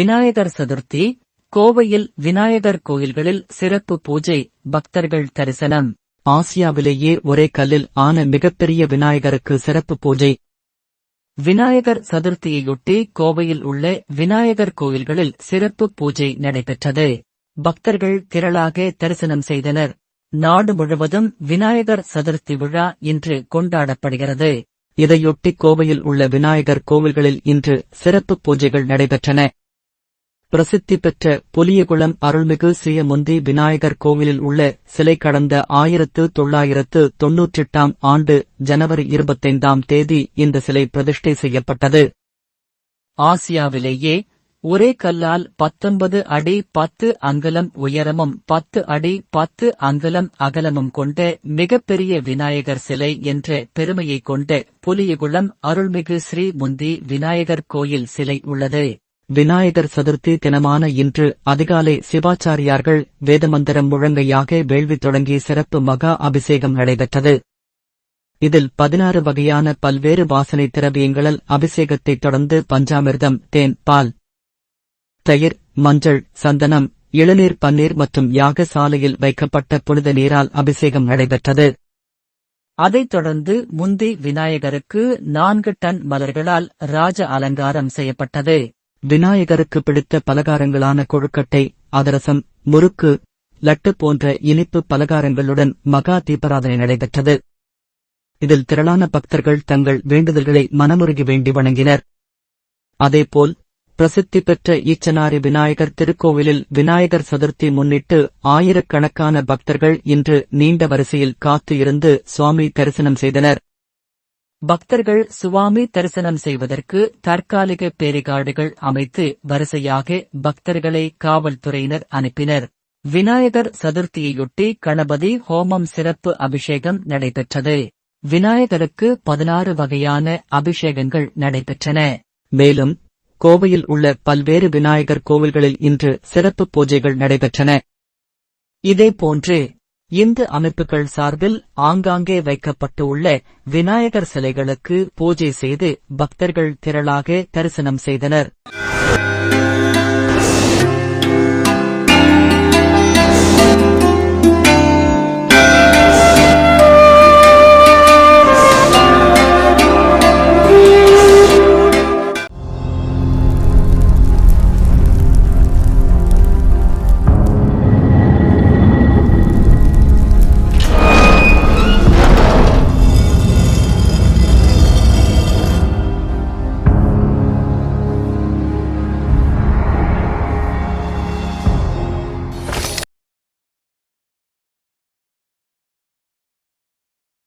விநாயகர் சதுர்த்தி கோவையில் விநாயகர் கோயில்களில் சிறப்பு பூஜை, பக்தர்கள் தரிசனம். ஆசியாவிலேயே ஒரே கல்லில் ஆன மிகப்பெரிய விநாயகருக்கு சிறப்பு பூஜை. விநாயகர் சதுர்த்தியையொட்டி கோவையில் உள்ள விநாயகர் கோயில்களில் சிறப்பு பூஜை நடைபெற்றது. பக்தர்கள் திரளாக தரிசனம் செய்தனர். நாடு முழுவதும் விநாயகர் சதுர்த்தி விழா இன்று கொண்டாடப்படுகிறது. இதையொட்டி கோவையில் உள்ள விநாயகர் கோவில்களில் இன்று சிறப்பு பூஜைகள் நடைபெற்றன. பிரசித்தி பெற்ற புலியகுளம் அருள்மிகு ஸ்ரீமுந்தி விநாயகர் கோவிலில் உள்ள சிலை கடந்த 1998 ஆண்டு ஜனவரி 25ஆம் தேதி இந்த சிலை பிரதிஷ்டை செய்யப்பட்டது. ஆசியாவிலேயே ஒரே கல்லால் 19 அடி 10 அங்குலம் உயரமும் 10 அடி 10 அங்குலம் அகலமும் கொண்ட மிகப்பெரிய விநாயகர் சிலை என்ற பெருமையை கொண்ட புலியகுளம் அருள்மிகு ஸ்ரீமுந்தி விநாயகர் கோயில் சிலை உள்ளது. விநாயகர் சதுர்த்தி தினமான இன்று அதிகாலை சிவாச்சாரியார்கள் வேதமந்திரம் முழங்கையாக வேள்வி தொடங்கி சிறப்பு மகா அபிஷேகம் நடைபெற்றது. இதில் 16 வகையான பல்வேறு வாசனை திரவியங்களால் அபிஷேகத்தைத் தொடர்ந்து பஞ்சாமிர்தம், தேன், பால், தயிர், மஞ்சள், சந்தனம், இளநீர், பன்னீர் மற்றும் யாக சாலையில் வைக்கப்பட்ட புனித நீரால் அபிஷேகம் நடைபெற்றது. அதைத் தொடர்ந்து முந்தி விநாயகருக்கு 4 டன் மலர்களால் ராஜ அலங்காரம் செய்யப்பட்டது. விநாயகருக்கு பிடித்த பலகாரங்களான கொழுக்கட்டை, அதிரசம், முறுக்கு, லட்டு போன்ற இனிப்பு பலகாரங்களுடன் மகா தீபாராதனை நடைபெற்றது. இதில் திரளான பக்தர்கள் தங்கள் வேண்டுதல்களை மனமுருகி வேண்டி வணங்கினர். அதேபோல் பிரசித்தி பெற்ற ஈச்சனாரி விநாயகர் திருக்கோவிலில் விநாயகர் சதுர்த்தி முன்னிட்டு ஆயிரக்கணக்கான பக்தர்கள் இன்று நீண்ட வரிசையில் காத்து இருந்து சுவாமி தரிசனம் செய்தனர். பக்தர்கள் சுவாமி தரிசனம் செய்வதற்கு தற்காலிக பேரிகார்டுகள் அமைத்து வரிசையாக பக்தர்களை காவல்துறையினர் அனுப்பினர். விநாயகர் சதுர்த்தியையொட்டி கணபதி ஹோமம் சிறப்பு அபிஷேகம் நடைபெற்றது. விநாயகருக்கு 16 வகையான அபிஷேகங்கள் நடைபெற்றன. மேலும் கோவையில் உள்ள பல்வேறு விநாயகர் கோவில்களில் இன்று சிறப்பு பூஜைகள் நடைபெற்றன. இதேபோன்று இந்து அமைப்புகள் சார்பில் ஆங்காங்கே வைக்கப்பட்டு உள்ள விநாயகர் சிலைகளுக்கு பூஜை செய்து பக்தர்கள் திரளாக தரிசனம் செய்தனர்.